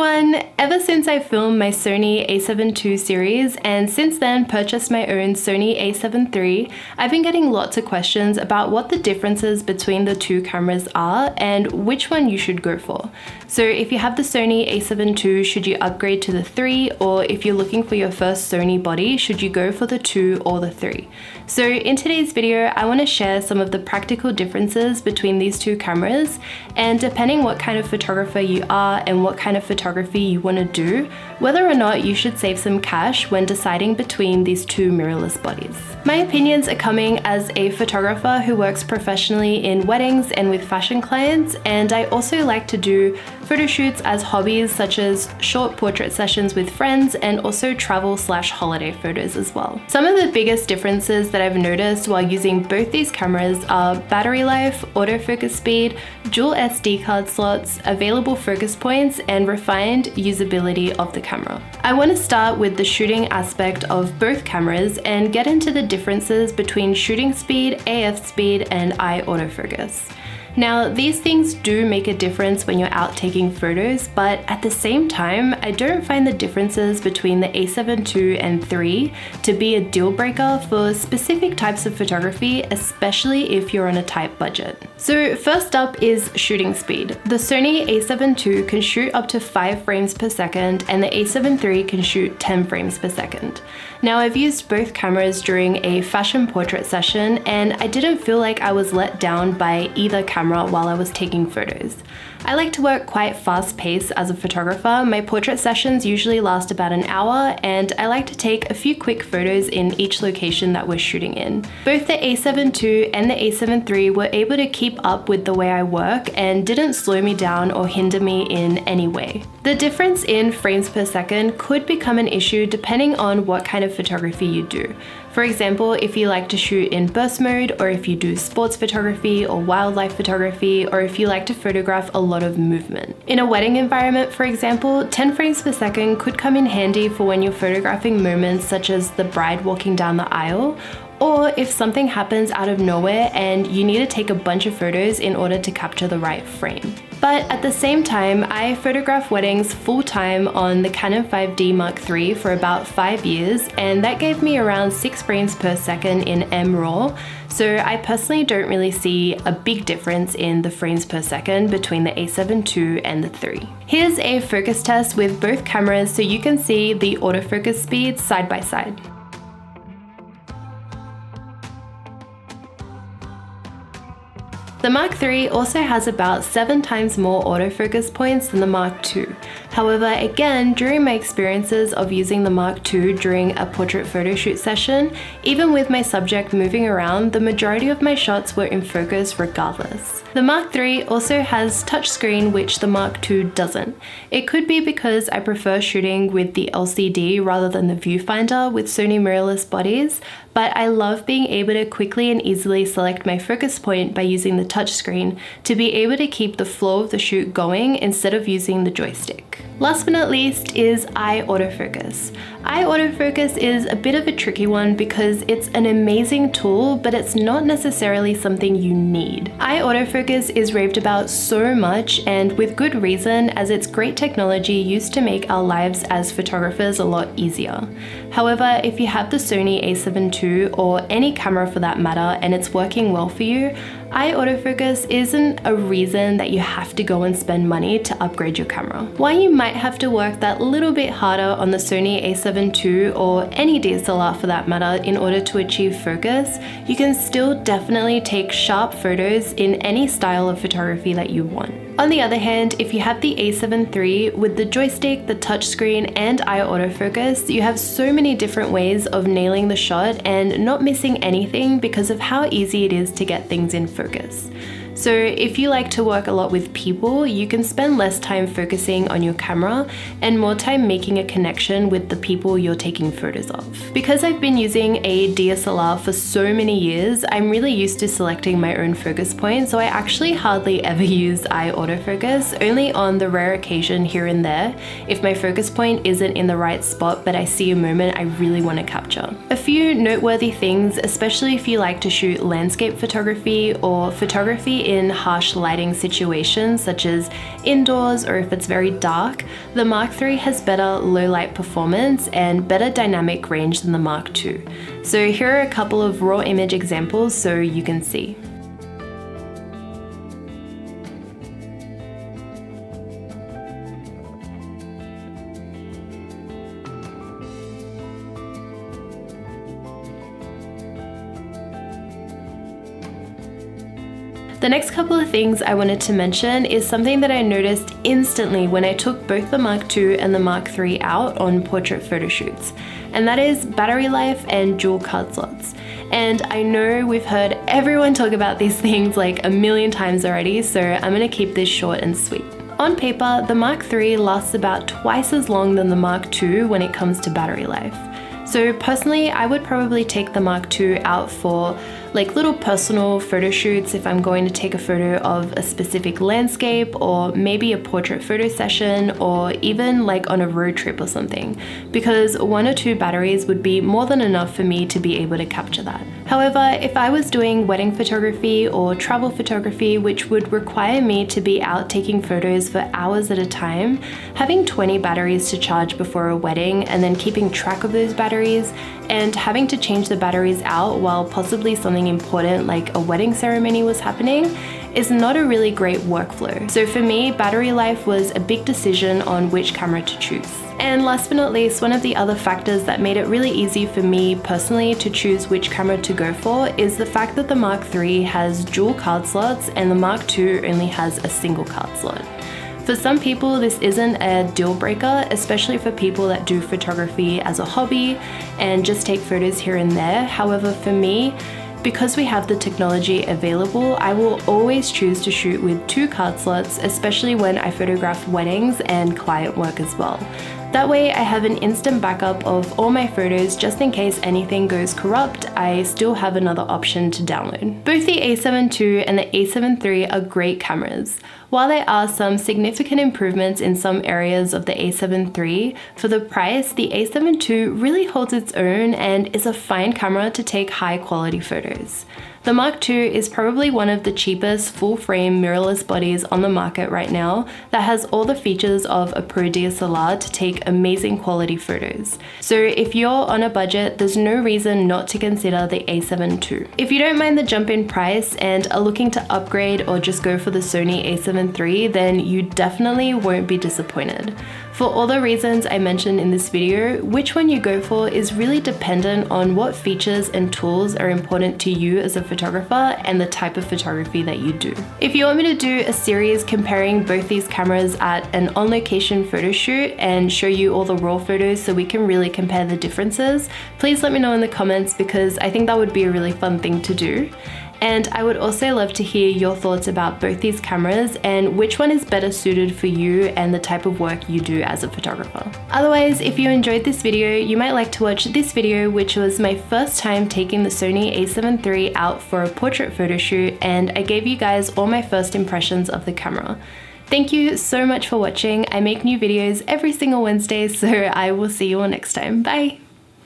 everyone! Ever since I filmed my Sony A7 II series and since then purchased my own Sony A7 III, I've been getting lots of questions about what the differences between the two cameras are and which one you should go for. So if you have the Sony A7 II, should you upgrade to the 3, or if you're looking for your first Sony body, should you go for the 2 or the 3? So in today's video, I want to share some of the practical differences between these two cameras, and depending what kind of photographer you are and what kind of photography you want to do, whether or not you should save some cash when deciding between these two mirrorless bodies. My opinions are coming as a photographer who works professionally in weddings and with fashion clients, and I also like to do photo shoots as hobbies such as short portrait sessions with friends and also travel/holiday photos as well. Some of the biggest differences that I've noticed while using both these cameras are battery life, autofocus speed, dual SD card slots, available focus points, and refined usability of the camera. I want to start with the shooting aspect of both cameras and get into the differences between shooting speed, AF speed, and eye autofocus. Now, these things do make a difference when you're out taking photos, but at the same time, I don't find the differences between the A7 II and 3 to be a deal breaker for specific types of photography, especially if you're on a tight budget. So first up is shooting speed. The Sony A7 II can shoot up to 5 frames per second, and the A7 III can shoot 10 frames per second. Now, I've used both cameras during a fashion portrait session, and I didn't feel like I was let down by either camera while I was taking photos. I like to work quite fast-paced as a photographer. My portrait sessions usually last about an hour, and I like to take a few quick photos in each location that we're shooting in. Both the A7 II and the A7 III were able to keep up with the way I work and didn't slow me down or hinder me in any way. The difference in frames per second could become an issue depending on what kind of photography you do. For example, if you like to shoot in burst mode, or if you do sports photography or wildlife photography, or if you like to photograph a lot of movement. In a wedding environment, for example, 10 frames per second could come in handy for when you're photographing moments such as the bride walking down the aisle, or if something happens out of nowhere and you need to take a bunch of photos in order to capture the right frame. But at the same time, I photographed weddings full-time on the Canon 5D Mark III for about 5 years, and that gave me around 6 frames per second in M-RAW, so I personally don't really see a big difference in the frames per second between the A7 II and the 3. Here's a focus test with both cameras so you can see the autofocus speeds side by side. The Mark III also has about 7 times more autofocus points than the Mark II. However, again, during my experiences of using the Mark II during a portrait photo shoot session, even with my subject moving around, the majority of my shots were in focus regardless. The Mark III also has touchscreen, which the Mark II doesn't. It could be because I prefer shooting with the LCD rather than the viewfinder with Sony mirrorless bodies, but I love being able to quickly and easily select my focus point by using the touchscreen to be able to keep the flow of the shoot going instead of using the joystick. Last but not least is eye autofocus. Eye autofocus is a bit of a tricky one because it's an amazing tool, but it's not necessarily something you need. Eye autofocus is raved about so much, and with good reason, as it's great technology used to make our lives as photographers a lot easier. However, if you have the Sony A7 II or any camera for that matter and it's working well for you, eye autofocus isn't a reason that you have to go and spend money to upgrade your camera. While you might have to work that little bit harder on the Sony A7 II or any DSLR for that matter in order to achieve focus, you can still definitely take sharp photos in any style of photography that you want. On the other hand, if you have the A7 III with the joystick, the touchscreen, and eye autofocus, you have so many different ways of nailing the shot and not missing anything because of how easy it is to get things in focus. So if you like to work a lot with people, you can spend less time focusing on your camera and more time making a connection with the people you're taking photos of. Because I've been using a DSLR for so many years, I'm really used to selecting my own focus point, so I actually hardly ever use eye autofocus, only on the rare occasion here and there, if my focus point isn't in the right spot but I see a moment I really want to capture. A few noteworthy things, especially if you like to shoot landscape photography or photography in harsh lighting situations such as indoors or if it's very dark, the Mark III has better low light performance and better dynamic range than the Mark II. So here are a couple of raw image examples so you can see. The next couple of things I wanted to mention is something that I noticed instantly when I took both the Mark II and the Mark III out on portrait photo shoots, and that is battery life and dual card slots. And I know we've heard everyone talk about these things like a million times already, so I'm gonna keep this short and sweet. On paper, the Mark III lasts about twice as long than the Mark II when it comes to battery life. So personally, I would probably take the Mark II out for like little personal photo shoots if I'm going to take a photo of a specific landscape or maybe a portrait photo session or even like on a road trip or something, because 1 or 2 batteries would be more than enough for me to be able to capture that. However, if I was doing wedding photography or travel photography, which would require me to be out taking photos for hours at a time, having 20 batteries to charge before a wedding and then keeping track of those batteries and having to change the batteries out while possibly something important like a wedding ceremony was happening is not a really great workflow. So for me, battery life was a big decision on which camera to choose. And last but not least, one of the other factors that made it really easy for me personally to choose which camera to go for is the fact that the Mark III has dual card slots and the Mark II only has a single card slot. For some people, this isn't a deal breaker, especially for people that do photography as a hobby and just take photos here and there. However, for me, because we have the technology available, I will always choose to shoot with 2 card slots, especially when I photograph weddings and client work as well. That way I have an instant backup of all my photos just in case anything goes corrupt. I still have another option to download. Both the A7 II and the A7 III are great cameras. While there are some significant improvements in some areas of the A7 III, for the price, the A7 II really holds its own and is a fine camera to take high quality photos. The Mark II is probably one of the cheapest full-frame mirrorless bodies on the market right now that has all the features of a pro DSLR to take amazing quality photos. So if you're on a budget, there's no reason not to consider the A7 II. If you don't mind the jump in price and are looking to upgrade or just go for the Sony A7 III, then you definitely won't be disappointed. For all the reasons I mentioned in this video, which one you go for is really dependent on what features and tools are important to you as a photographer and the type of photography that you do. If you want me to do a series comparing both these cameras at an on-location photo shoot and show you all the raw photos so we can really compare the differences, please let me know in the comments because I think that would be a really fun thing to do. And I would also love to hear your thoughts about both these cameras and which one is better suited for you and the type of work you do as a photographer. Otherwise, if you enjoyed this video, you might like to watch this video, which was my first time taking the Sony A7 III out for a portrait photo shoot, and I gave you guys all my first impressions of the camera. Thank you so much for watching. I make new videos every single Wednesday, so I will see you all next time. Bye!